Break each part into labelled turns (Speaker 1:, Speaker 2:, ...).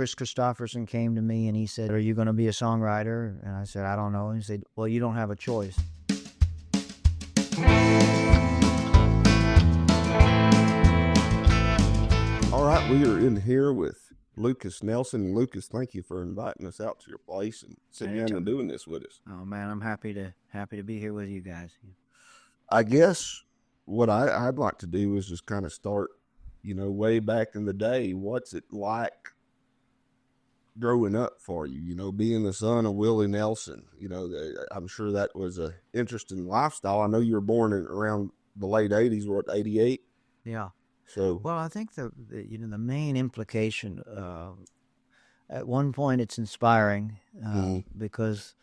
Speaker 1: Kris Kristofferson came to me and he said, "Are you going to be a songwriter?" And I said, "I don't know." And he said, "Well, you don't have a choice."
Speaker 2: All right, we are in here with Lukas Nelson. Lukas, thank you for inviting us out to your place and sitting down and doing this with us.
Speaker 1: Oh man, I'm happy to be here with you guys.
Speaker 2: I guess what I'd like to do is just kind of start, way back in the day. What's it like growing up for you? Being the son of Willie Nelson. I'm sure that was a interesting lifestyle. I know you were born around the late '80s. What, '88?
Speaker 1: Yeah.
Speaker 2: So,
Speaker 1: well, I think the main implication, at one point it's inspiring, because,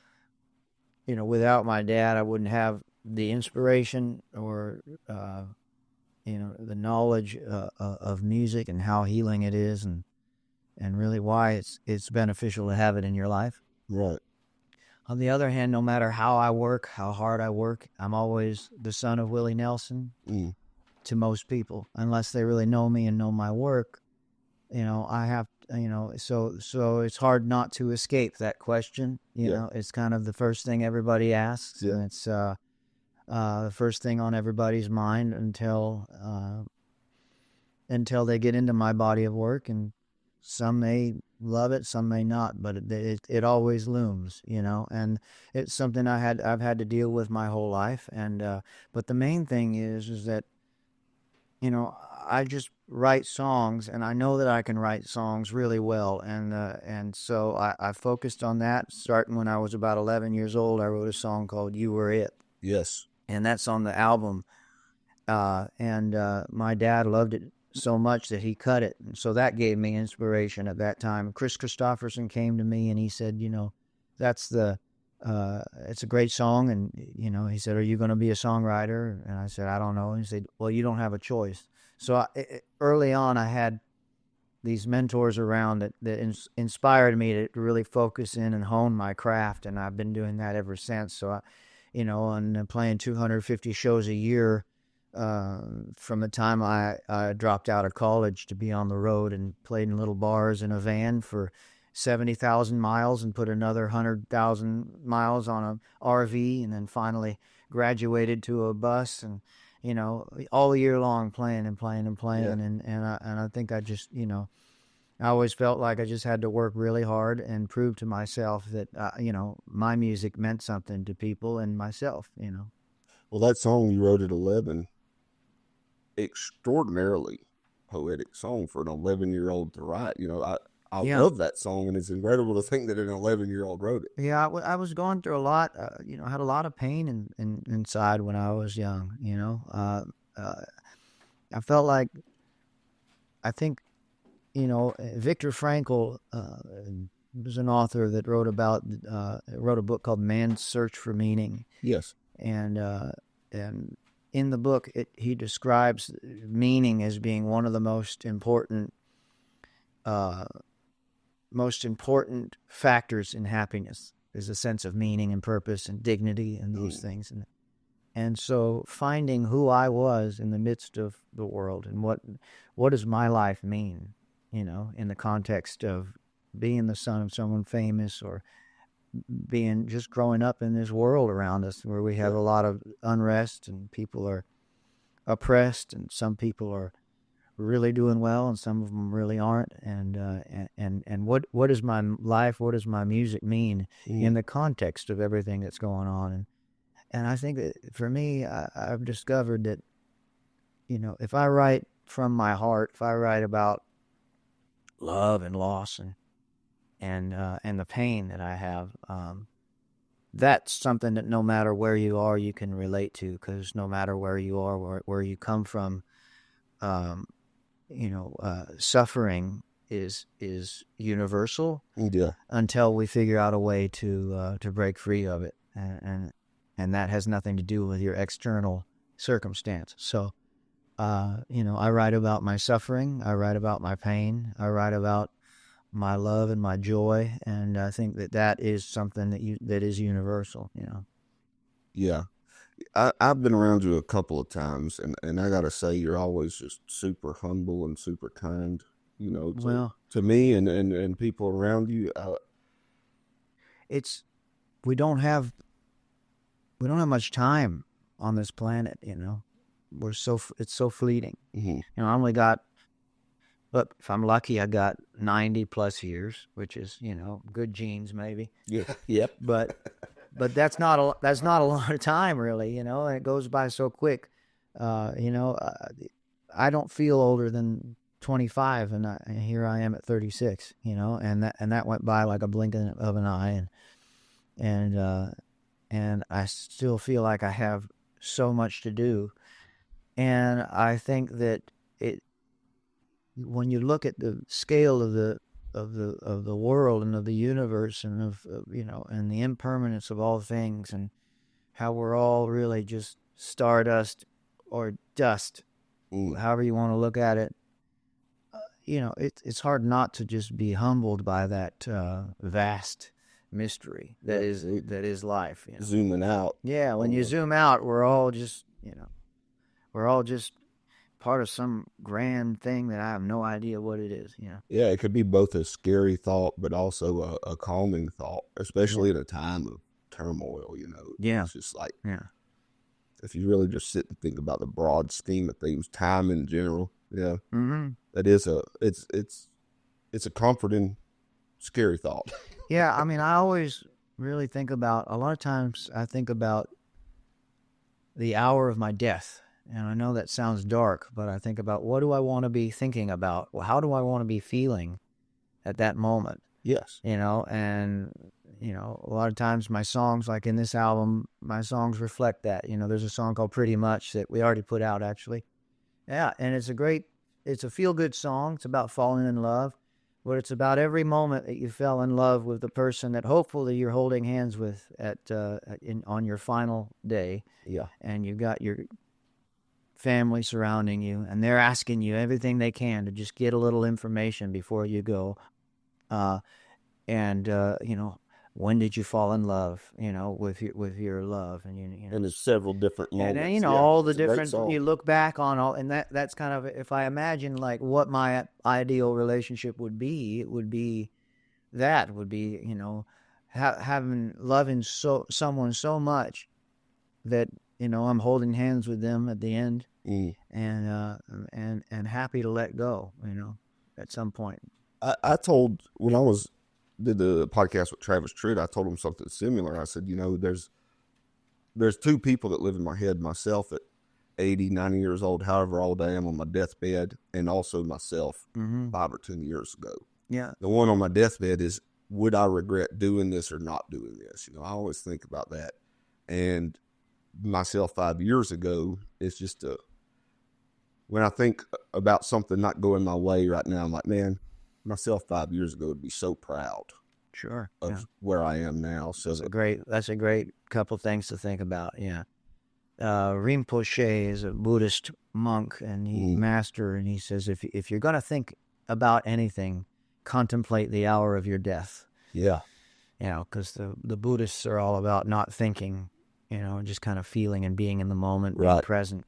Speaker 1: without my dad, I wouldn't have the inspiration or, the knowledge of music and how healing it is, and really why it's beneficial to have it in your life.
Speaker 2: Right.
Speaker 1: On the other hand, no matter how I work, how hard I work, I'm always the son of Willie Nelson. To most people, unless they really know me and know my work, I have, so it's hard not to escape that question. It's kind of the first thing everybody asks, and it's the first thing on everybody's mind until they get into my body of work, and some may love it, some may not, but it always looms, and it's something I've had to deal with my whole life, and but the main thing is that I just write songs, and I know that I can write songs really well, and so I focused on that. Starting when I was about 11 years old, I wrote a song called "You Were It."
Speaker 2: Yes.
Speaker 1: And that's on the album, and my dad loved it so much that he cut it, and so that gave me inspiration at that time. Kris Kristofferson came to me and he said, that's it's a great song, and he said, "Are you going to be a songwriter?" And I said, "I don't know." And he said, "Well, you don't have a choice." So early on, I had these mentors around that inspired me to really focus in and hone my craft, and I've been doing that ever since. So, and playing 250 shows a year from the time I dropped out of college to be on the road, and played in little bars in a van for 70,000 miles and put another 100,000 miles on a RV, and then finally graduated to a bus, and all year long playing and playing and playing. Yeah. And I think I just I always felt like I just had to work really hard and prove to myself that my music meant something to people and myself.
Speaker 2: Well, that song you wrote at 11, extraordinarily poetic song for an 11-year-old to write. I love that song, and it's incredible to think that an 11-year-old wrote it.
Speaker 1: Yeah, I was going through a lot. I had a lot of pain inside when I was young. I felt like, I think, Viktor Frankl was an author that wrote a book called Man's Search for Meaning.
Speaker 2: Yes.
Speaker 1: And in the book, he describes meaning as being one of the most important factors in happiness. Is a sense of meaning and purpose and dignity and those things. And so finding who I was in the midst of the world, and what does my life mean, in the context of being the son of someone famous, or being just growing up in this world around us where we have a lot of unrest, and people are oppressed, and some people are really doing well, and some of them really aren't. And what is my life? What does my music mean in the context of everything that's going on? And I think that for me, I've discovered that, if I write from my heart, if I write about love and loss and the pain that I have, that's something that no matter where you are, you can relate to, because no matter where you are, where you come from, suffering is universal.
Speaker 2: Yeah.
Speaker 1: Until we figure out a way to break free of it, and that has nothing to do with your external circumstance. So, I write about my suffering, I write about my pain, I write about my love and my joy, and I think that is something that is universal.
Speaker 2: Yeah. I've been around you a couple of times, and I gotta say, you're always just super humble and super kind. you know,
Speaker 1: Well,
Speaker 2: to me and people around you.
Speaker 1: it's we don't have much time on this planet. It's so fleeting.
Speaker 2: Mm-hmm.
Speaker 1: I only got, but if I'm lucky, I got 90 plus years, which is good genes maybe.
Speaker 2: Yeah. Yep.
Speaker 1: But that's not a lot of time really. And it goes by so quick. Uh, you know, uh, I don't feel older than 25, and here I am at 36. And that went by like a blink of an eye, and and I still feel like I have so much to do. And I think that it when you look at the scale of the world and of the universe and and the impermanence of all things, and how we're all really just stardust or dust, however you want to look at it. It's hard not to just be humbled by that vast mystery that is life.
Speaker 2: Zooming out.
Speaker 1: Yeah, when you zoom out, we're all just part of some grand thing that I have no idea what it is.
Speaker 2: Yeah, it could be both a scary thought, but also a calming thought, especially at a time of turmoil.
Speaker 1: Yeah,
Speaker 2: it's just like,
Speaker 1: yeah,
Speaker 2: if you really just sit and think about the broad scheme of things, time in general. Yeah,
Speaker 1: mm-hmm.
Speaker 2: that is it's a comforting, scary thought.
Speaker 1: Yeah, I mean, I always really think about. A lot of times, I think about the hour of my death. And I know that sounds dark, but I think about, what do I want to be thinking about? Well, how do I want to be feeling at that moment?
Speaker 2: Yes.
Speaker 1: And a lot of times my songs, like in this album, my songs reflect that. There's a song called Pretty Much that we already put out, actually. Yeah, and it's a feel-good song. It's about falling in love, but it's about every moment that you fell in love with the person that hopefully you're holding hands with on your final day.
Speaker 2: Yeah.
Speaker 1: And you've got your family surrounding you, and they're asking you everything they can to just get a little information before you go. When did you fall in love? With your love, and
Speaker 2: And there's several different moments.
Speaker 1: And all the different. You look back on all, and that's kind of, if I imagine like what my ideal relationship would be, it would be having loving someone so much that I'm holding hands with them at the end, and happy to let go, at some point.
Speaker 2: I told, when I did the podcast with Travis Tritt, I told him something similar. I said, there's two people that live in my head, myself at 80, 90 years old, however old I am on my deathbed, and also myself 5 or 10 years ago.
Speaker 1: Yeah.
Speaker 2: The one on my deathbed is, would I regret doing this or not doing this? I always think about that. And myself 5 years ago is just when I think about something not going my way right now, I'm like, man, myself 5 years ago would be so proud.
Speaker 1: Sure.
Speaker 2: Of where I am now. So
Speaker 1: that's a great couple things to think about. Yeah. Rinpoche is a Buddhist monk and master, and he says, if you're going to think about anything, contemplate the hour of your death.
Speaker 2: Yeah.
Speaker 1: Because the Buddhists are all about not thinking, just kind of feeling and being in the moment, being present.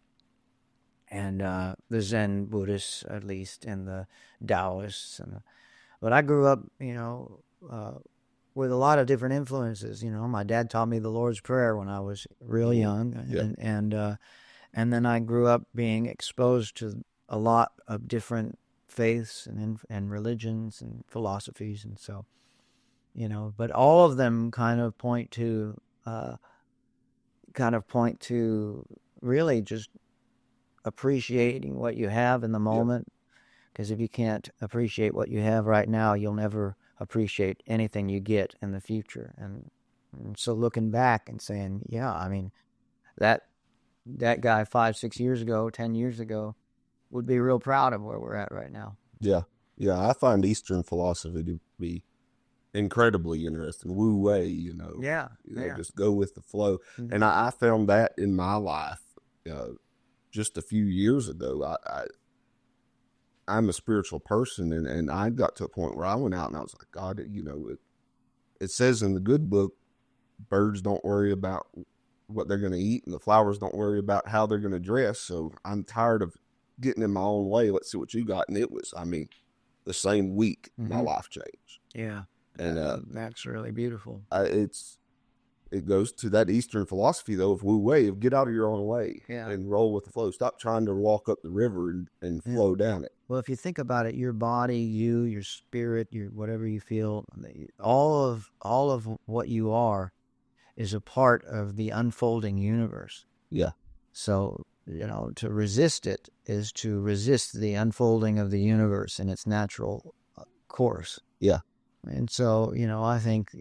Speaker 1: And the Zen Buddhists, at least, and the Taoists. But I grew up, with a lot of different influences. My dad taught me the Lord's Prayer when I was real young. And then I grew up being exposed to a lot of different faiths and religions and philosophies. And so, but all of them kind of point to really just appreciating what you have in the moment. Because if you can't appreciate what you have right now, you'll never appreciate anything you get in the future. And so looking back and saying, yeah, I mean, that guy 5, 6 years ago, 10 years ago would be real proud of where we're at right now.
Speaker 2: Yeah. Yeah. I find Eastern philosophy to be incredibly interesting. Wu Wei,
Speaker 1: Yeah.
Speaker 2: Just go with the flow. Mm-hmm. And I found that in my life just a few years ago. I'm a spiritual person, and I got to a point where I went out and I was like, God, it says in the good book, birds don't worry about what they're going to eat, and the flowers don't worry about how they're going to dress. So I'm tired of getting in my own way. Let's see what you got. And it was, the same week, my
Speaker 1: Mhm.
Speaker 2: life changed.
Speaker 1: Yeah.
Speaker 2: And
Speaker 1: That's really beautiful.
Speaker 2: it goes to that Eastern philosophy though of Wu Wei of get out of your own way
Speaker 1: Yeah.
Speaker 2: and roll with the flow. Stop trying to walk up the river and
Speaker 1: Yeah.
Speaker 2: flow down it.
Speaker 1: Well, if you think about it, your body, your spirit, your whatever you feel, all of what you are is a part of the unfolding universe.
Speaker 2: Yeah.
Speaker 1: So, to resist it is to resist the unfolding of the universe in its natural course.
Speaker 2: Yeah.
Speaker 1: And so, I think,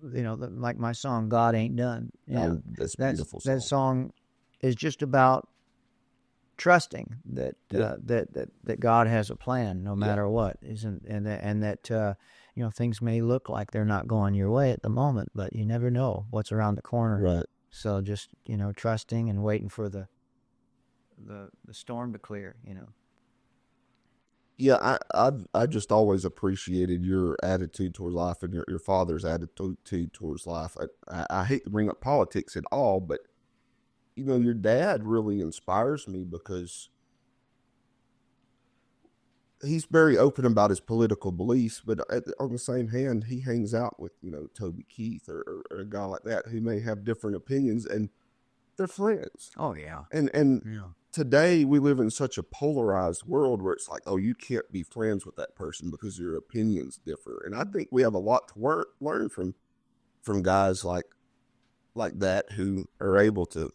Speaker 1: like my song, God Ain't Done.
Speaker 2: That's a beautiful song.
Speaker 1: That song is just about trusting that that God has a plan no matter what, and that things may look like they're not going your way at the moment, but you never know what's around the corner.
Speaker 2: Right.
Speaker 1: So just trusting and waiting for the storm to clear.
Speaker 2: Yeah, I just always appreciated your attitude towards life and your father's attitude towards life. I hate to bring up politics at all, but your dad really inspires me because he's very open about his political beliefs, but on the same hand, he hangs out with Toby Keith or a guy like that who may have different opinions, and they're friends.
Speaker 1: Oh yeah,
Speaker 2: and
Speaker 1: yeah.
Speaker 2: Today we live in such a polarized world where it's like, oh, you can't be friends with that person because your opinions differ. And I think we have a lot to learn from guys like that who are able to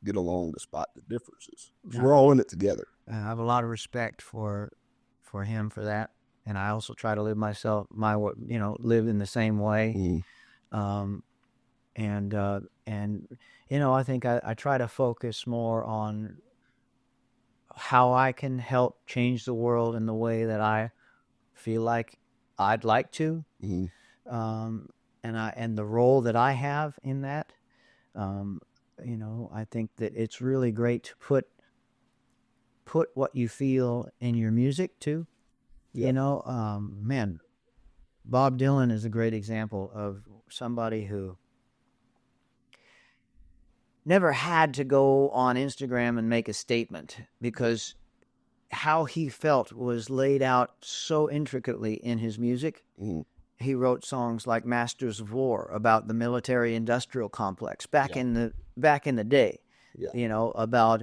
Speaker 2: get along despite the differences. We're all in it together.
Speaker 1: I have a lot of respect for him for that, and I also try to live live in the same way.
Speaker 2: Mm.
Speaker 1: And I think I try to focus more on how I can help change the world in the way that I feel like I'd like to, and the role that I have in that. I think that it's really great to put what you feel in your music too.
Speaker 2: Yeah.
Speaker 1: Man, Bob Dylan is a great example of somebody who never had to go on Instagram and make a statement because how he felt was laid out so intricately in his music. He wrote songs like Masters of War about the military-industrial complex back in the day.
Speaker 2: Yeah.
Speaker 1: About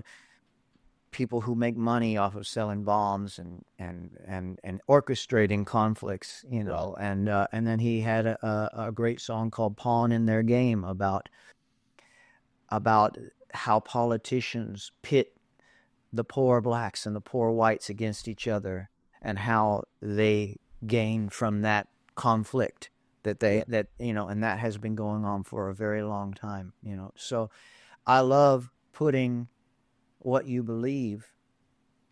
Speaker 1: people who make money off of selling bombs and orchestrating conflicts.
Speaker 2: Right.
Speaker 1: And then he had a great song called "Pawn in Their Game" about how politicians pit the poor blacks and the poor whites against each other, and how they gain from that conflict and that has been going on for a very long time. So I love putting what you believe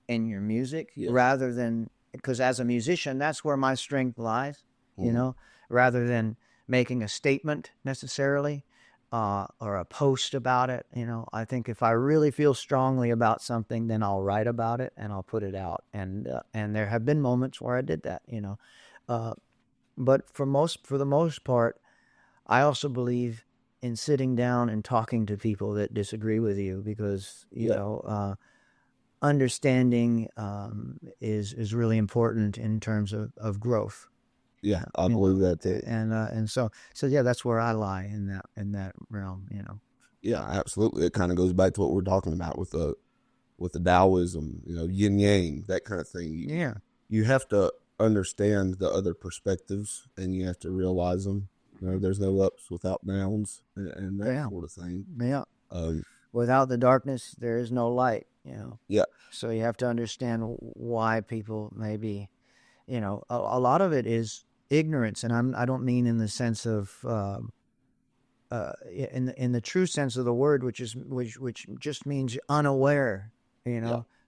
Speaker 1: in your music rather than, because as a musician, that's where my strength lies. Rather than making a statement necessarily. Or a post about it. I think if I really feel strongly about something, then I'll write about it and I'll put it out. And there have been moments where I did that, but for the most part, I also believe in sitting down and talking to people that disagree with you, because understanding is really important in terms of growth.
Speaker 2: Yeah, I believe that too.
Speaker 1: And so yeah, that's where I lie in that realm.
Speaker 2: Yeah, absolutely. It kind of goes back to what we're talking about with the Taoism, yin yang, that kind of thing. You have to understand the other perspectives, and you have to realize them. There's no ups without downs, and that sort of thing.
Speaker 1: Yeah. Without the darkness, there is no light.
Speaker 2: Yeah.
Speaker 1: So you have to understand why people may be. A lot of it is ignorance, and I don't mean in the sense of in the true sense of the word, which just means unaware.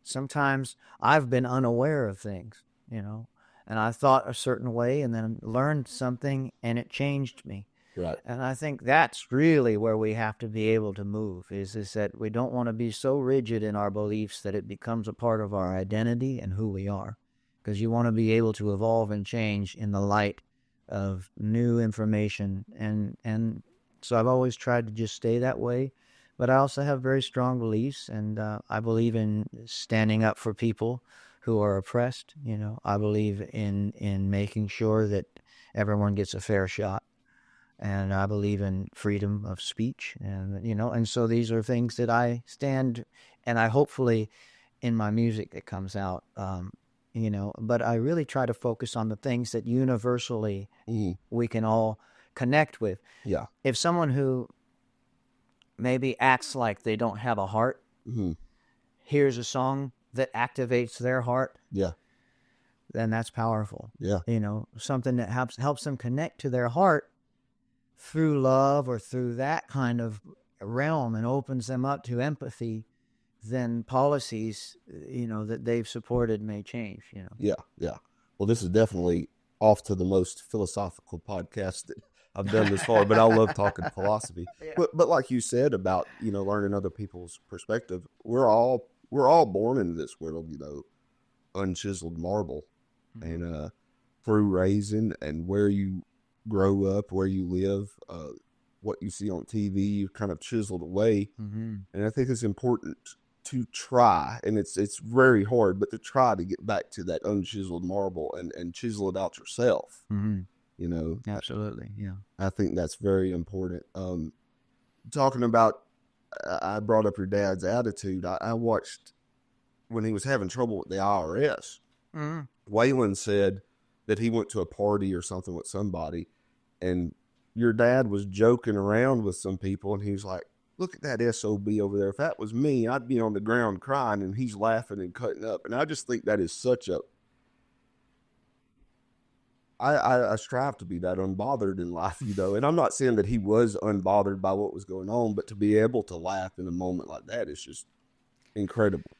Speaker 1: Sometimes I've been unaware of things, and I thought a certain way, and then learned something, and it changed me.
Speaker 2: Right.
Speaker 1: And I think that's really where we have to be able to move, is that we don't want to be so rigid in our beliefs that it becomes a part of our identity and who we are. Because you want to be able to evolve and change in the light of new information. And so I've always tried to just stay that way. But I also have very strong beliefs, and I believe in standing up for people who are oppressed. I believe in making sure that everyone gets a fair shot, and I believe in freedom of speech, and so these are things that I stand, and I hopefully in my music that comes out, but I really try to focus on the things that universally we can all connect with.
Speaker 2: Yeah.
Speaker 1: If someone who maybe acts like they don't have a heart hears a song that activates their heart,
Speaker 2: Yeah.
Speaker 1: then that's powerful.
Speaker 2: Yeah.
Speaker 1: Something that helps them connect to their heart through love or through that kind of realm and opens them up to empathy, then policies, that they've supported may change,
Speaker 2: Yeah. Yeah. Well, this is definitely off to the most philosophical podcast that I've done this far, but I love talking philosophy.
Speaker 1: Yeah.
Speaker 2: But like you said about, learning other people's perspective, we're all born into this world, unchiseled marble. And through raising and where you grow up, where you live, what you see on TV, you've kind of chiseled away. And I think it's important to try, and it's very hard, but to try to get back to that unchiseled marble and chisel it out yourself.
Speaker 1: Absolutely. Yeah.
Speaker 2: I think that's very important. Talking about, I brought up your dad's attitude. I watched when he was having trouble with the IRS. Waylon said that he went to a party or something with somebody, and your dad was joking around with some people, and he was like, "Look at that SOB over there. If that was me, I'd be on the ground crying," and he's laughing and cutting up. And I just think that is such a... I strive to be that unbothered in life, and I'm not saying that he was unbothered by what was going on, but to be able to laugh in a moment like that is just incredible.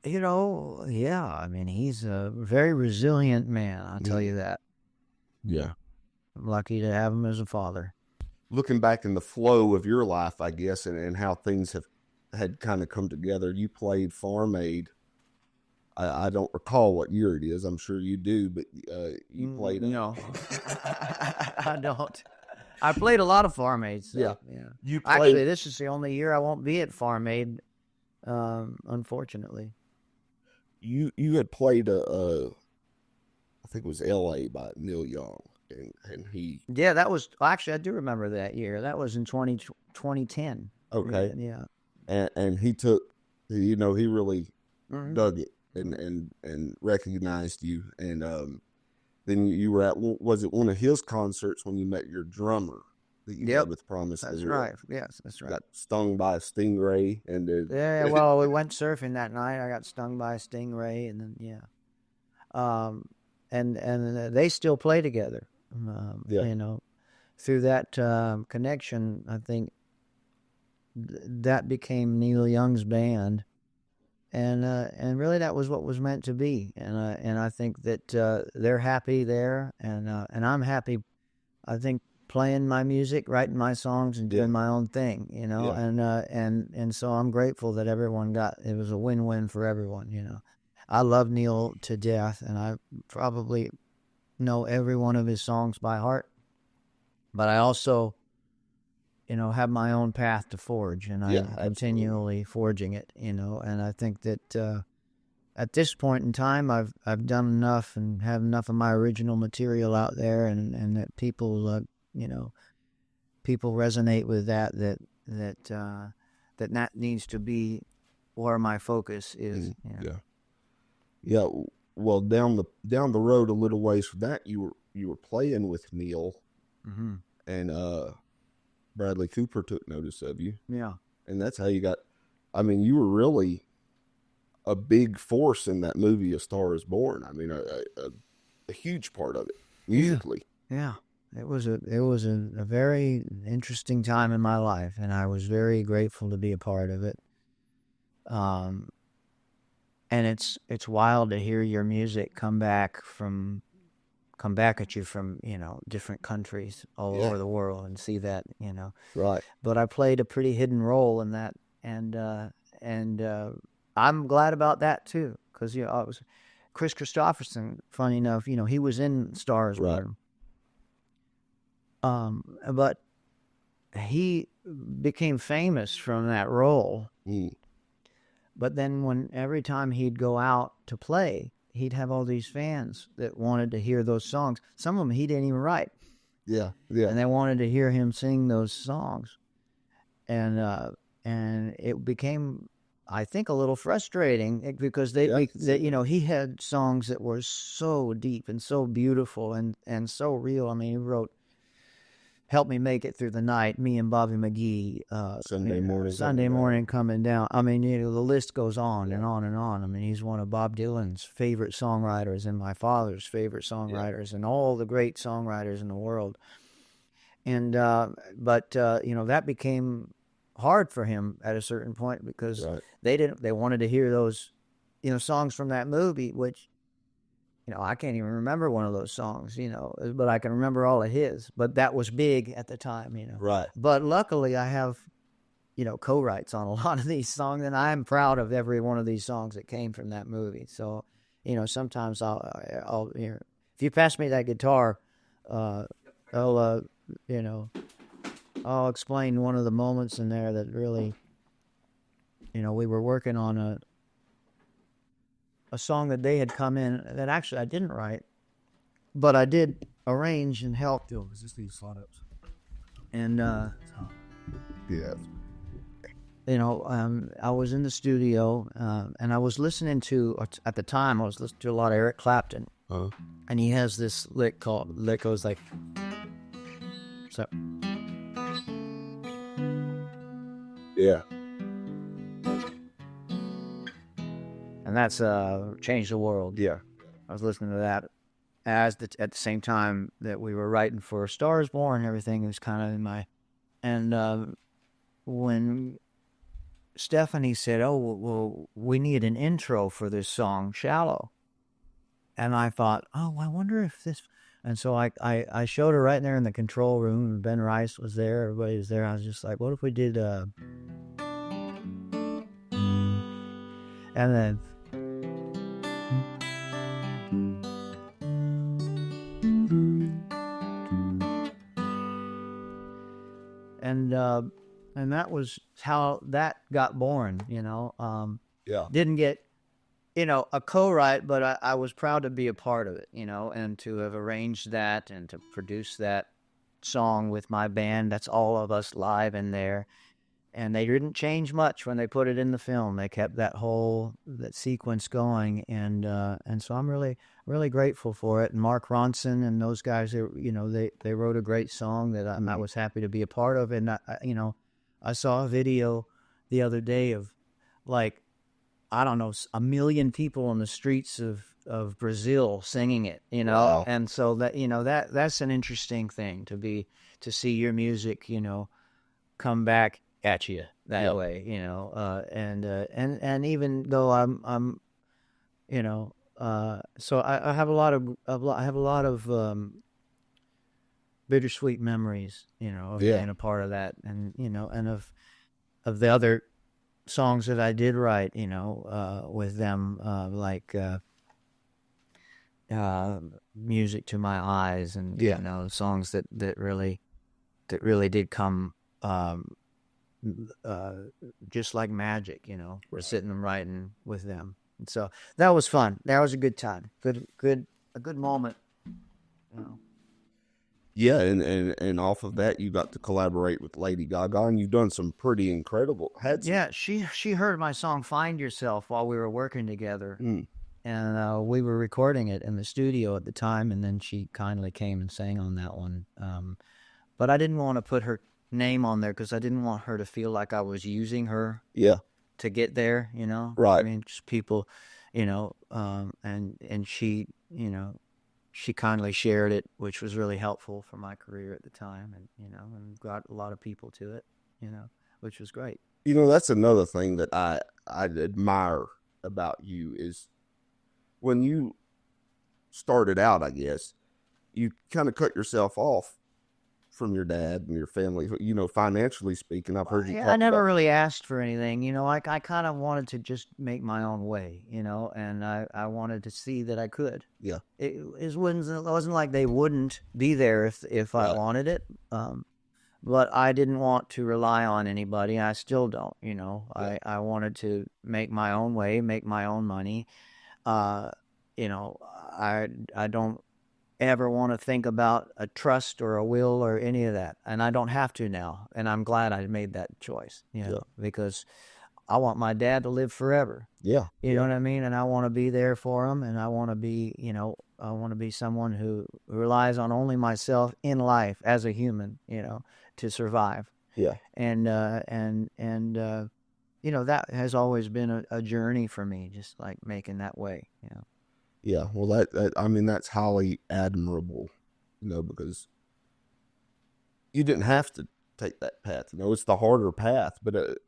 Speaker 1: Yeah, I mean, he's a very resilient man, I'll tell you that.
Speaker 2: Yeah.
Speaker 1: I'm lucky to have him as a father.
Speaker 2: Looking back in the flow of your life, I guess, and how things had kind of come together, you played Farm Aid. I don't recall what year it is. I'm sure you do, but you played it.
Speaker 1: No, I don't. I played a lot of Farm Aid. So, yeah.
Speaker 2: You played...
Speaker 1: Actually, this is the only year I won't be at Farm Aid, unfortunately.
Speaker 2: You had played I think it was L.A. by Neil Young, and he...
Speaker 1: Yeah, that was... Actually, I do remember that year. That was in 2010.
Speaker 2: Okay.
Speaker 1: Yeah.
Speaker 2: And he took... he really dug it and recognized you. And then you were at... Was it one of his concerts when you met your drummer that you had with Promise?
Speaker 1: That's right. Yes, that's right.
Speaker 2: Got stung by a stingray. And
Speaker 1: yeah, well, we went surfing that night. I got stung by a stingray, and then, and they still play together. Through that connection, I think that became Neil Young's band, and really that was what was meant to be. And I think that they're happy there, and I'm happy. I think playing my music, writing my songs, and doing my own thing. And so I'm grateful that everyone it was a win-win for everyone. I love Neil to death, and I probably know every one of his songs by heart. But I also, have my own path to forge, and I'm continually forging it, and I think that at this point in time, I've done enough and have enough of my original material out there, and that people, people resonate with that needs to be where my focus is.
Speaker 2: Yeah. Well, down the road a little ways from that, you were playing with Neil, and Bradley Cooper took notice of you.
Speaker 1: Yeah,
Speaker 2: and that's how you got... I mean, you were really a big force in that movie, A Star Is Born. I mean, a huge part of it musically.
Speaker 1: Yeah. It was a very interesting time in my life, and I was very grateful to be a part of it. And it's wild to hear your music come back at you from different countries all over the world, and see that
Speaker 2: Right.
Speaker 1: But I played a pretty hidden role in that, and I'm glad about that too, because it was Kris Kristofferson. Funny enough, he was in Stars Born. But he became famous from that role. But then every time he'd go out to play, he'd have all these fans that wanted to hear those songs. Some of them he didn't even write.
Speaker 2: Yeah. Yeah.
Speaker 1: And they wanted to hear him sing those songs. And it became, I think, a little frustrating because he had songs that were so deep and so beautiful and so real. I mean, he wrote "Help Me Make It Through the Night," me and Bobby McGee, Sunday morning coming down. I mean, the list goes on and on and on. I mean, he's one of Bob Dylan's favorite songwriters and my father's favorite songwriters and all the great songwriters in the world. And but that became hard for him at a certain point because they wanted to hear those songs from that movie, which I can't even remember one of those songs, but I can remember all of his. But that was big at the time,
Speaker 2: Right.
Speaker 1: But luckily I have co-writes on a lot of these songs, and I'm proud of every one of these songs that came from that movie. So sometimes I'll if you pass me that guitar, I'll explain one of the moments in there that really, we were working on a song that they had come in that actually I didn't write, but I did arrange and help.
Speaker 3: Yo, is this these slide ups?
Speaker 1: And
Speaker 2: Yeah.
Speaker 1: I was in the studio and I was listening to, at the time, I was listening to a lot of Eric Clapton, and he has this lick goes like so.
Speaker 2: Yeah.
Speaker 1: And that's Change the World.
Speaker 2: Yeah.
Speaker 1: I was listening to that at the same time that we were writing for A Star Is Born and everything. It was kind of in my... And when Stephanie said, oh, well, we need an intro for this song, Shallow. And I thought, oh, I wonder if this... And so I showed her right there in the control room, and Ben Rice was there, everybody was there. I was just like, what if we did... And then... And that was how that got born,
Speaker 2: Yeah.
Speaker 1: Didn't get, a co-write, but I was proud to be a part of it, and to have arranged that and to produce that song with my band. That's all of us live in there. And they didn't change much when they put it in the film. They kept that sequence going, and so I'm really, really grateful for it. And Mark Ronson and those guys, they wrote a great song that I was happy to be a part of. And I saw a video the other day of, like, I don't know, 1 million people on the streets of Brazil singing it,
Speaker 2: Wow.
Speaker 1: And so that that's an interesting thing to see your music, come back at you that way, and even though I'm so I have a lot of bittersweet memories, of being a part of that, and and of the other songs that I did write, with them, like Music to My Eyes, and songs that really did come just like magic, We're sitting and writing with them. And so that was fun. That was a good time. A good moment.
Speaker 2: Yeah, and off of that, you got to collaborate with Lady Gaga, and you've done some pretty incredible.
Speaker 1: Yeah, she heard my song "Find Yourself" while we were working together, and we were recording it in the studio at the time. And then she kindly came and sang on that one. But I didn't want to put her name on there because I didn't want her to feel like I was using her.
Speaker 2: Yeah.
Speaker 1: To get there,
Speaker 2: Right.
Speaker 1: I mean, just people, and she, she kindly shared it, which was really helpful for my career at the time, and got a lot of people to it, which was great.
Speaker 2: That's another thing that I admire about you is when you started out, I guess, you kind of cut yourself off from your dad and your family, financially speaking. I've heard you talk
Speaker 1: I never
Speaker 2: about...
Speaker 1: really asked for anything, I kind of wanted to just make my own way, and I wanted to see that I could.
Speaker 2: Yeah.
Speaker 1: It wasn't like they wouldn't be there if I wanted it. but I didn't want to rely on anybody. I still don't, you know.
Speaker 2: Yeah.
Speaker 1: I wanted to make my own way, make my own money. Uh, you know, I don't ever want to think about a trust or a will or any of that, and I don't have to now. And I'm glad I made that choice, you know, because I want my dad to live forever.
Speaker 2: Yeah.
Speaker 1: You know what I mean? And I want to be there for him, and I want to be, you know, I want to be someone who relies on only myself in life as a human, you know, to survive.
Speaker 2: Yeah.
Speaker 1: And you know, that has always been a journey for me, just like making that way, you know.
Speaker 2: Yeah. Well, that I mean, that's highly admirable, you know, because you didn't have to take that path. You know, it's the harder path, but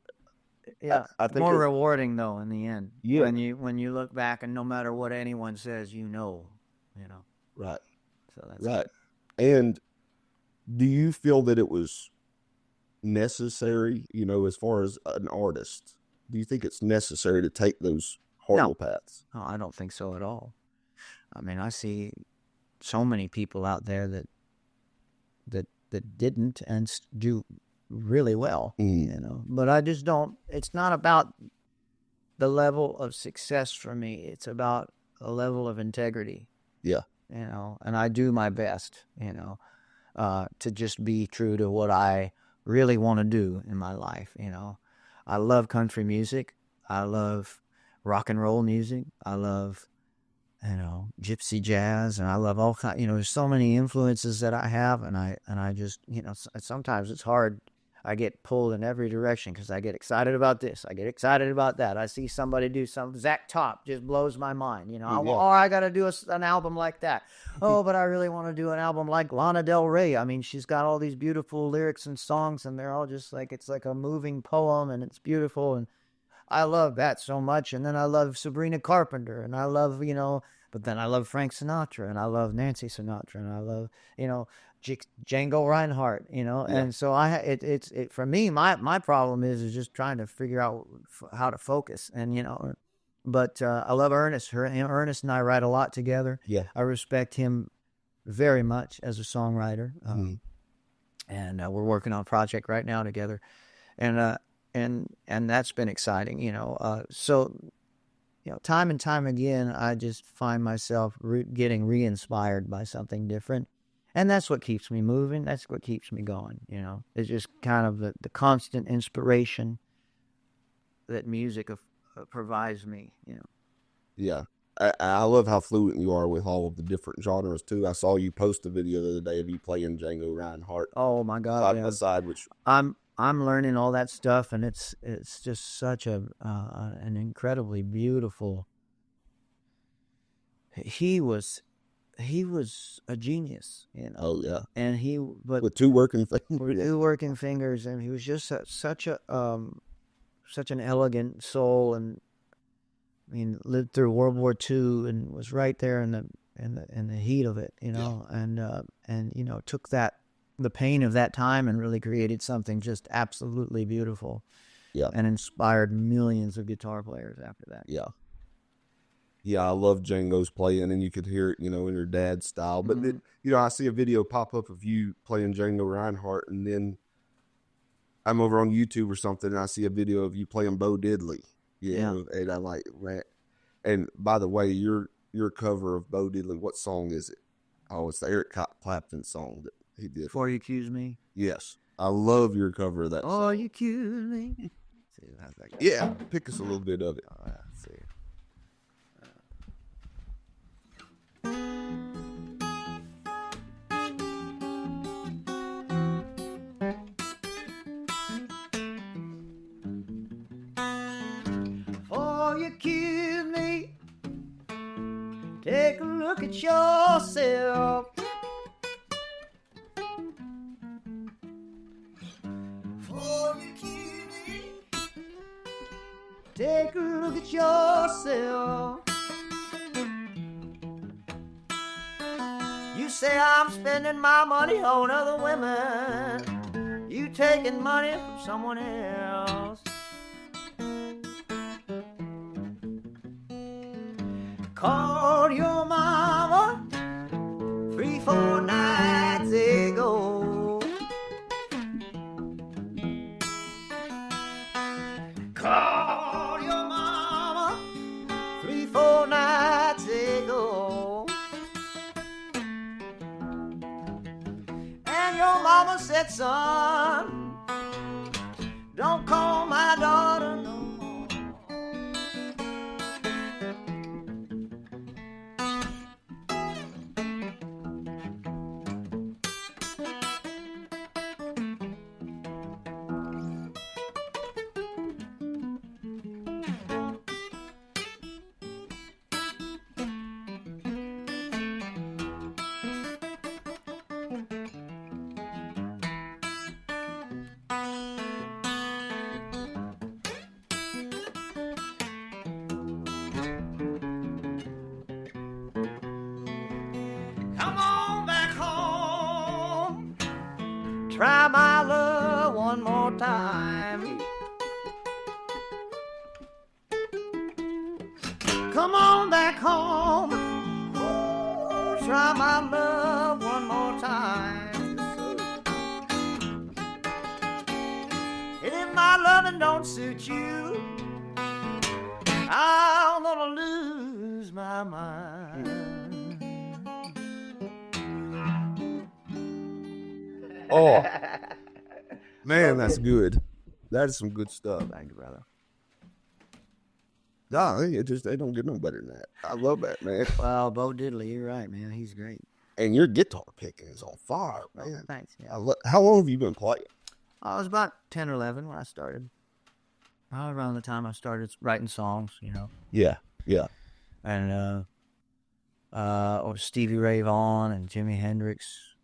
Speaker 1: yeah,
Speaker 2: I think
Speaker 1: more rewarding though in the end.
Speaker 2: Yeah.
Speaker 1: When you look back, and no matter what anyone says, you know.
Speaker 2: Right.
Speaker 1: So that's
Speaker 2: right. And do you feel that it was necessary, you know, as far as an artist? Do you think it's necessary to take those horrible paths?
Speaker 1: No, I don't think so at all. I mean, I see so many people out there that didn't and do really well, you know. But I just don't. It's not about the level of success for me. It's about a level of integrity.
Speaker 2: Yeah.
Speaker 1: You know, and I do my best, you know, to just be true to what I really want to do in my life. You know, I love country music. I love rock and roll music. I love, you know, gypsy jazz, and I love all kind. You know, there's so many influences that I have, and I just, you know, sometimes it's hard. I get pulled in every direction because I get excited about this. I get excited about that. I see somebody do something. Zach Top just blows my mind. You know, I got to do an album like that. Oh, but I really want to do an album like Lana Del Rey. I mean, she's got all these beautiful lyrics and songs, and they're all just like, it's like a moving poem, and it's beautiful. And I love that so much. And then I love Sabrina Carpenter, and I love, you know, but then I love Frank Sinatra, and I love Nancy Sinatra, and I love, you know, Django Reinhardt, you know. And so it's for me, my problem is just trying to figure out how to focus, and, you know, but I love Ernest. Ernest and I write a lot together.
Speaker 2: Yeah.
Speaker 1: I respect him very much as a songwriter. And we're working on a project right now together. And that's been exciting, you know. So, you know, time and time again, I just find myself getting re-inspired by something different. And that's what keeps me moving. That's what keeps me going, you know. It's just kind of the constant inspiration that music provides me, you know.
Speaker 2: Yeah. I love how fluent you are with all of the different genres, too. I saw you post a video the other day of you playing Django Reinhardt.
Speaker 1: Oh, my God.
Speaker 2: Side by side, which...
Speaker 1: I'm learning all that stuff, and it's just such an incredibly beautiful... He was a genius, you know.
Speaker 2: Oh, yeah.
Speaker 1: And
Speaker 2: with two working
Speaker 1: fingers, and he was just such an elegant soul, and I mean, lived through World War II and was right there in the heat of it, you know. Yeah. And you know, took the pain of that time and really created something just absolutely beautiful.
Speaker 2: Yeah.
Speaker 1: And inspired millions of guitar players after that.
Speaker 2: Yeah. Yeah, I love Django's playing, and you could hear it, you know, in your dad's style. But, you know, I see a video pop up of you playing Django Reinhardt, and then I'm over on YouTube or something, and I see a video of you playing Bo Diddley. Yeah. And I'm like, man. And by the way, your cover of Bo Diddley, what song is it? Oh, it's the Eric Clapton song that he did.
Speaker 1: Before You Accuse Me?
Speaker 2: Yes. I love your cover of that song.
Speaker 1: Oh, you accuse me.
Speaker 2: See, yeah, pick us a little bit of it.
Speaker 1: Oh, let's see. Before you accuse me, take a look at yourself. Before you accuse me, take a look at yourself. You say I'm spending my money on other women. You taking money from someone else. Called your mama 3-4 nights ago. said, son, don't call my daughter no more. Come on back home, try my love one more time. Come on back home, try my love one more time. And if my loving don't suit you, I'm gonna lose my mind.
Speaker 2: Oh, man, that's good. That is some good stuff.
Speaker 1: Thank you, brother.
Speaker 2: No, they don't get no better than that. I love that, man.
Speaker 1: Well, Bo Diddley, you're right, man. He's great.
Speaker 2: And your guitar picking is on fire, man.
Speaker 1: Thanks. Yeah.
Speaker 2: How long have you been playing?
Speaker 1: I was about 10 or 11 when I started. Around the time I started writing songs,
Speaker 2: Yeah.
Speaker 1: And or Stevie Ray Vaughan and Jimi Hendrix.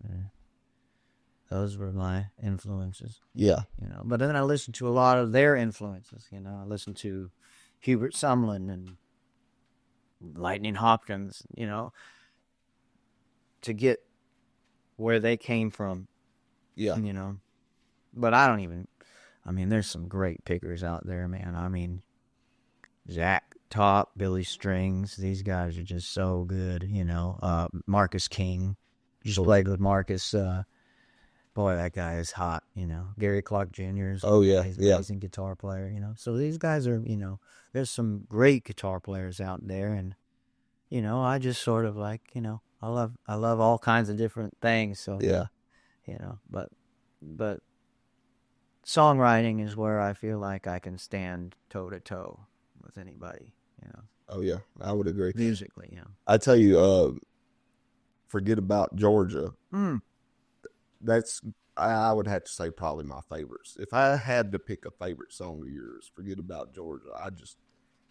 Speaker 1: Those were my influences.
Speaker 2: Yeah.
Speaker 1: But then I listened to a lot of their influences. I listened to Hubert Sumlin and Lightning Hopkins, to get where they came from.
Speaker 2: Yeah.
Speaker 1: But there's some great pickers out there, man. Zach Top, Billy Strings, these guys are just so good, Marcus King, just played with Marcus. Boy, that guy is hot, Gary Clark Jr. is he's an amazing guitar player, So these guys are, there's some great guitar players out there, and, I just sort of like, I love all kinds of different things. So,
Speaker 2: yeah,
Speaker 1: but songwriting is where I feel like I can stand toe to toe with anybody,
Speaker 2: Oh, yeah, I would agree.
Speaker 1: Musically, yeah.
Speaker 2: I tell you, Forget About Georgia. That's, I would have to say, probably my favorites. If I had to pick a favorite song of yours, Forget About Georgia,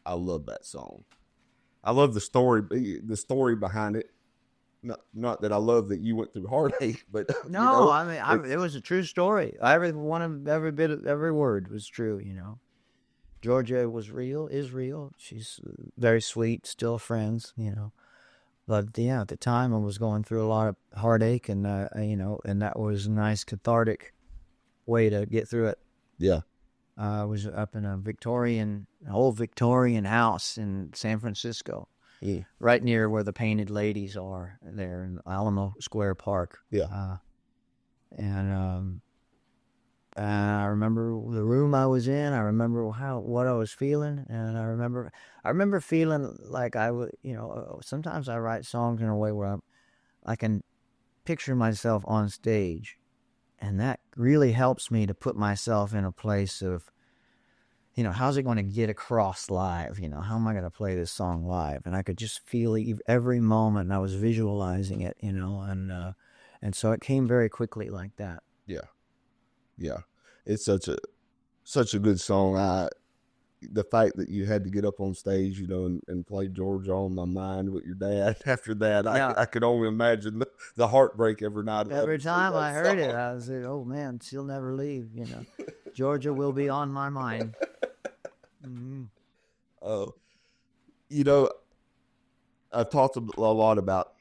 Speaker 2: I love that song. I love the story behind it. Not that I love that you went through heartache, but
Speaker 1: no, it was a true story. Every word was true. Georgia is real. She's very sweet, still friends. But yeah, at the time I was going through a lot of heartache, and and that was a nice cathartic way to get through it.
Speaker 2: Yeah.
Speaker 1: I was up in an old Victorian house in San Francisco.
Speaker 2: Yeah.
Speaker 1: Right near where the Painted Ladies are, there in Alamo Square Park.
Speaker 2: Yeah.
Speaker 1: And I remember the room I was in. I remember what I was feeling, and I remember feeling like I would, sometimes I write songs in a way where I can picture myself on stage, and that really helps me to put myself in a place of, how's it going to get across live? How am I going to play this song live? And I could just feel it every moment, and I was visualizing it, and so it came very quickly like that.
Speaker 2: Yeah. Yeah. It's such a good song. The fact that you had to get up on stage, and play Georgia on My Mind with your dad. After that, yeah. I could only imagine the heartbreak every night.
Speaker 1: Every time I heard it, I was like, oh man, she'll never leave, Georgia will be on my mind. Mm-hmm.
Speaker 2: I've talked a lot about,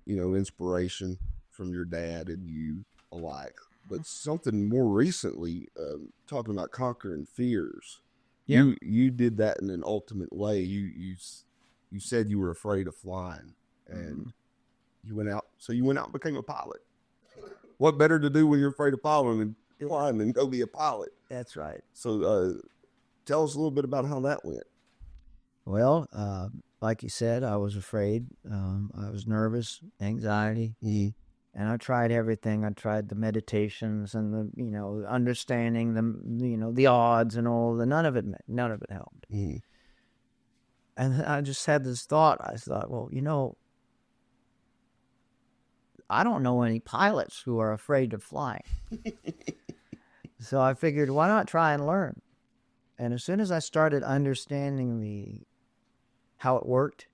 Speaker 2: inspiration from your dad and you alike, but something more recently, talking about conquering fears. Yeah. You did that in an ultimate way. You said you were afraid of flying, and you went out and became a pilot. What better to do when you're afraid of flying than go be a pilot?
Speaker 1: That's right.
Speaker 2: So tell us a little bit about how that went.
Speaker 1: Well, like you said, I was afraid. I was nervous, anxiety.
Speaker 2: Mm-hmm.
Speaker 1: And I tried everything. I tried the meditations and the understanding the odds and all. None of it helped.
Speaker 2: Mm.
Speaker 1: And I just had this thought. I thought, well, I don't know any pilots who are afraid of flying. So I figured, why not try and learn? And as soon as I started understanding how it worked,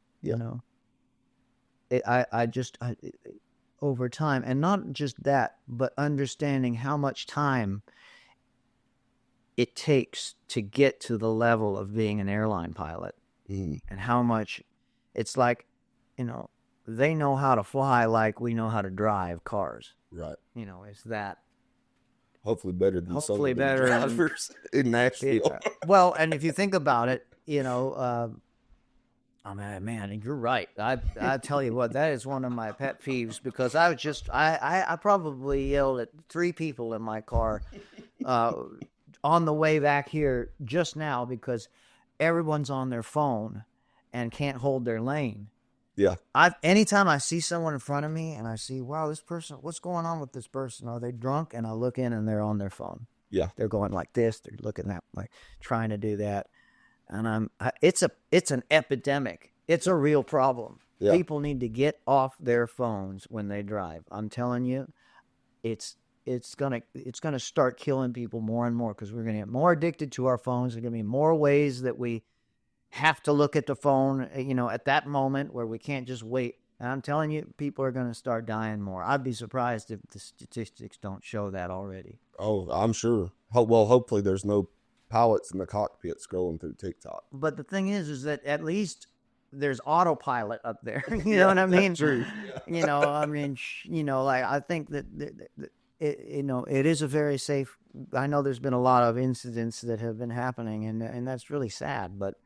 Speaker 1: over time, and not just that, but understanding how much time it takes to get to the level of being an airline pilot, and how much it's like, they know how to fly like we know how to drive cars.
Speaker 2: Right.
Speaker 1: It's that.
Speaker 2: Hopefully better than some of the drivers in Nashville.
Speaker 1: Well, and if you think about it, I mean, man, you're right. I tell you what, that is one of my pet peeves, because I probably yelled at 3 people in my car on the way back here just now, because everyone's on their phone and can't hold their lane.
Speaker 2: Yeah.
Speaker 1: Anytime I see someone in front of me and I see, wow, this person, what's going on with this person? Are they drunk? And I look in and they're on their phone.
Speaker 2: Yeah.
Speaker 1: They're going like this. They're looking that, like trying to do that. And it's an epidemic. It's a real problem. Yeah. People need to get off their phones when they drive. I'm telling you, it's gonna start killing people more and more, because we're gonna get more addicted to our phones. There's gonna be more ways that we have to look at the phone, at that moment, where we can't just wait. And I'm telling you, people are going to start dying more. I'd be surprised if the statistics don't show that already.
Speaker 2: Oh, I'm sure. Well, hopefully there's no pilots in the cockpit scrolling through TikTok.
Speaker 1: But the thing is that at least there's autopilot up there. You know what I mean?
Speaker 2: True.
Speaker 1: Like, I think that it is a very safe. I know there's been a lot of incidents that have been happening, and that's really sad, but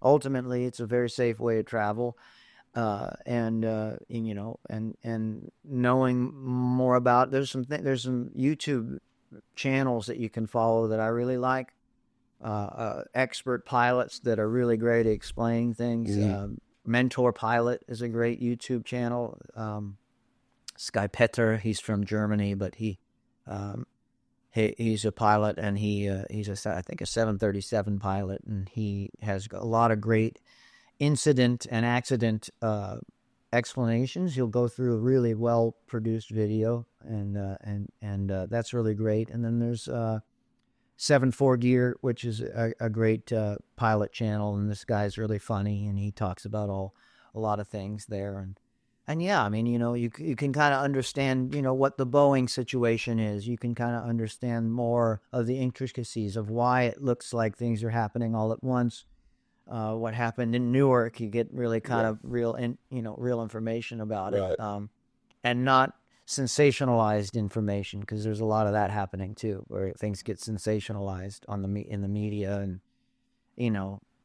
Speaker 1: ultimately it's a very safe way to travel. And knowing more about, there's some YouTube channels that you can follow that I really like. Expert pilots that are really great at explaining things. Mm-hmm. Mentor Pilot is a great YouTube channel. Sky Petter, he's from Germany, but he's a pilot, and he's I think a 737 pilot, and he has a lot of great incident and accident explanations. He'll go through a really well produced video, and that's really great. And then there's 7-4 Gear, which is a great pilot channel, and this guy's really funny, and he talks about a lot of things there. And yeah, I mean, you can kind of understand, what the Boeing situation is. You can kind of understand more of the intricacies of why it looks like things are happening all at once. What happened in Newark, you get really kind of real information about it, and not sensationalized information, because there's a lot of that happening too, where things get sensationalized in the media,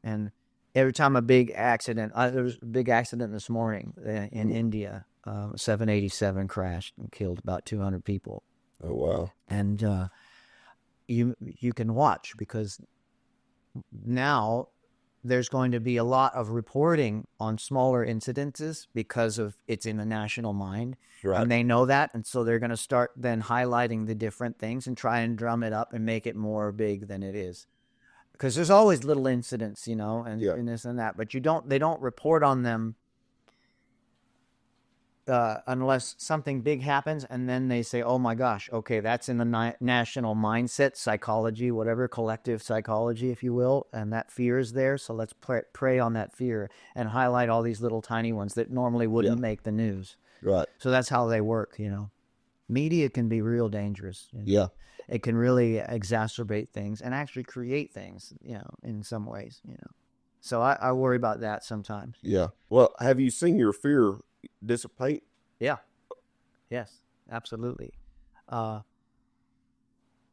Speaker 1: and every time a big accident, there was a big accident this morning in India. 787 crashed and killed about 200 people.
Speaker 2: Oh wow!
Speaker 1: And you can watch, because now there's going to be a lot of reporting on smaller incidences, because of it's in the national mind, and they know that, and so they're going to start then highlighting the different things and try and drum it up and make it more big than it is. Because there's always little incidents, and this and that, but they don't report on them unless something big happens, and then they say, oh my gosh, okay, that's in the national mindset, psychology, whatever, collective psychology, if you will, and that fear is there, so let's prey on that fear and highlight all these little tiny ones that normally wouldn't make the news.
Speaker 2: Right.
Speaker 1: So that's how they work, Media can be real dangerous.
Speaker 2: Yeah.
Speaker 1: It can really exacerbate things and actually create things, in some ways, So I worry about that sometimes.
Speaker 2: Yeah. Well, have you seen your fear dissipate?
Speaker 1: Yeah. Yes, absolutely. Now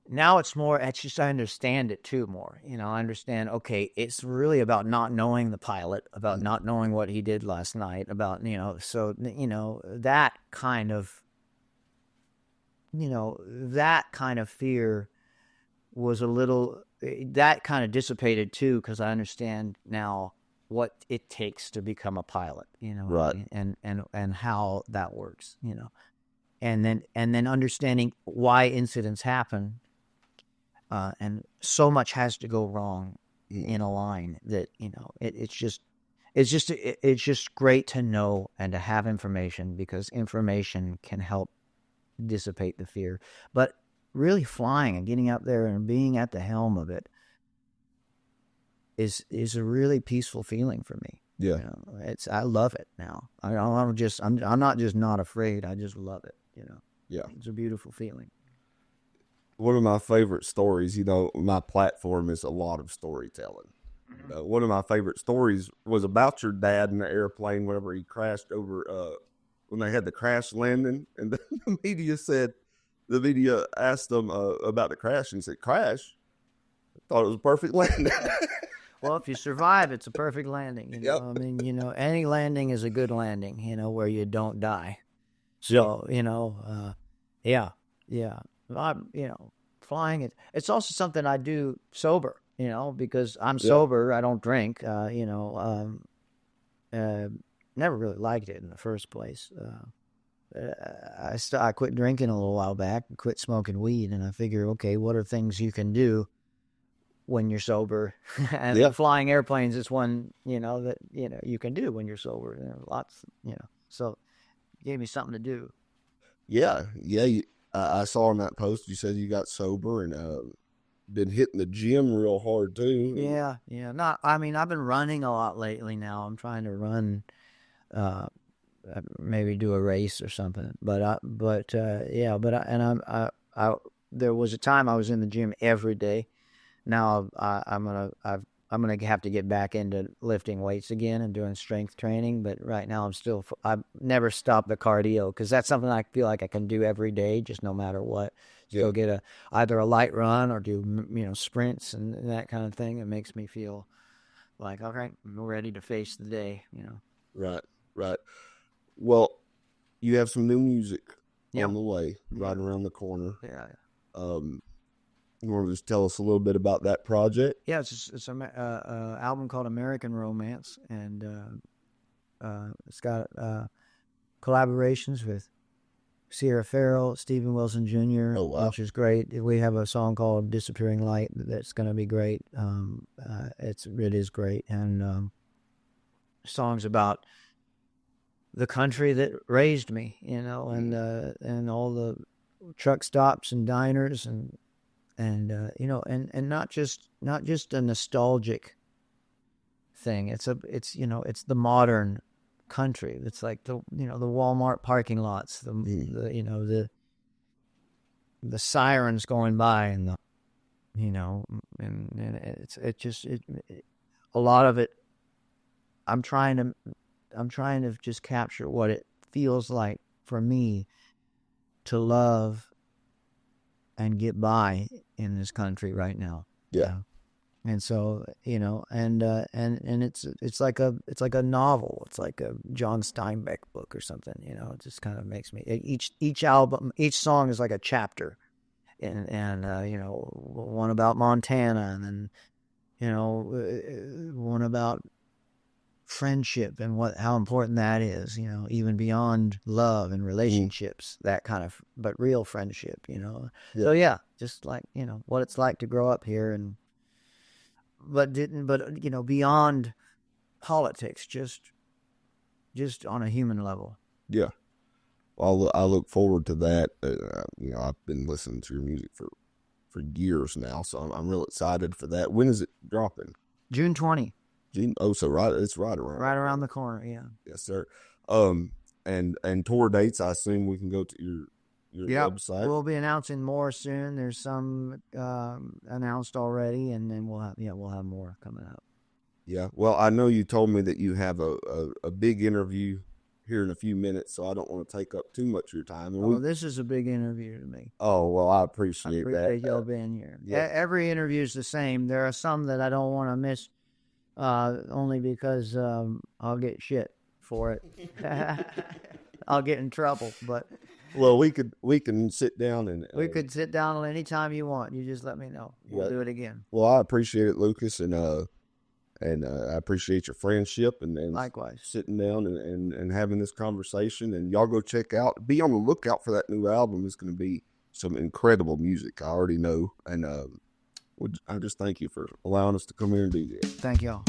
Speaker 1: it's just I understand it too more. I understand, okay, it's really about not knowing the pilot, about not knowing what he did last night, about, so, that kind of, that kind of fear was that kind of dissipated too, because I understand now what it takes to become a pilot,
Speaker 2: right,
Speaker 1: and how that works, and then understanding why incidents happen, and so much has to go wrong in a line that it's just great to know and to have information, because information can help dissipate the fear. But really, flying and getting up there and being at the helm of it is a really peaceful feeling for me.
Speaker 2: Yeah.
Speaker 1: I love it now. I'm not just not afraid. I just love it.
Speaker 2: Yeah.
Speaker 1: It's a beautiful feeling.
Speaker 2: One of my favorite stories, my platform is a lot of storytelling. One of my favorite stories was about your dad in the airplane whenever he crashed over, when they had the crash landing, and the media asked them about the crash, and he said, "Crash? I thought it was a perfect landing."
Speaker 1: Well, if you survive, it's a perfect landing.
Speaker 2: Yep.
Speaker 1: I mean, any landing is a good landing, where you don't die. So, yeah. Flying, it's also something I do sober, because I'm sober. I don't drink, never really liked it in the first place. I quit drinking a little while back and quit smoking weed, and I figure, okay, what are things you can do when you're sober? And flying airplanes is one, that, you can do when you're sober. There are lots, so it gave me something to do.
Speaker 2: Yeah. I saw on that post you said you got sober and been hitting the gym real hard too.
Speaker 1: Yeah. I've been running a lot lately now. I'm trying to run, maybe do a race or something. But there was a time I was in the gym every day. Now I'm gonna have to get back into lifting weights again and doing strength training. But right now I've never stopped the cardio, because that's something I feel like I can do every day, just no matter what. Go get either a light run or do sprints and that kind of thing. It makes me feel like, all right, I'm ready to face the day.
Speaker 2: Right. Well, you have some new music on the way, right around the corner.
Speaker 1: Yeah.
Speaker 2: You want to just tell us a little bit about that project?
Speaker 1: Yeah, it's an album called American Romance, and it's got collaborations with Sierra Farrell, Stephen Wilson Jr., which is great. We have a song called Disappearing Light that's going to be great. It is great, and songs about the country that raised me, and all the truck stops and diners and not just a nostalgic thing. It's the modern country. It's like the Walmart parking lots, the sirens going by, and a lot of it. I'm trying to just capture what it feels like for me to love and get by in this country right now.
Speaker 2: Yeah.
Speaker 1: And so, and it's like a novel. It's like a John Steinbeck book or something, it just kind of makes me, each album, each song is like a chapter, and one about Montana, and then, one about friendship and how important that is, even beyond love and relationships, that kind of, but real friendship, So yeah, just like, what it's like to grow up here, but beyond politics, just on a human level.
Speaker 2: Yeah. Well, I look forward to that. I've been listening to your music for years now, so I'm real excited for that. When is it dropping?
Speaker 1: June 20.
Speaker 2: So it's right
Speaker 1: around the corner. Yeah.
Speaker 2: Yes, sir. And tour dates, I assume we can go to your website.
Speaker 1: We'll be announcing more soon. There's some announced already, and then we'll have more coming up.
Speaker 2: Yeah. Well, I know you told me that you have a big interview here in a few minutes, so I don't want to take up too much of your time.
Speaker 1: This is a big interview to me.
Speaker 2: Oh, well, I appreciate that.
Speaker 1: Y'all being here.
Speaker 2: Yeah.
Speaker 1: Every interview is the same. There are some that I don't want to miss, only because I'll get shit for it. I'll get in trouble, but...
Speaker 2: Well, we can sit down and...
Speaker 1: we could sit down anytime you want. You just let me know. We'll do it again.
Speaker 2: Well, I appreciate it, Lukas, and And I appreciate your friendship and
Speaker 1: Likewise.
Speaker 2: sitting down and having this conversation. And y'all go check out, be on the lookout for that new album. It's going to be some incredible music. I already know. And I just thank you for allowing us to come here and do that.
Speaker 1: Thank y'all.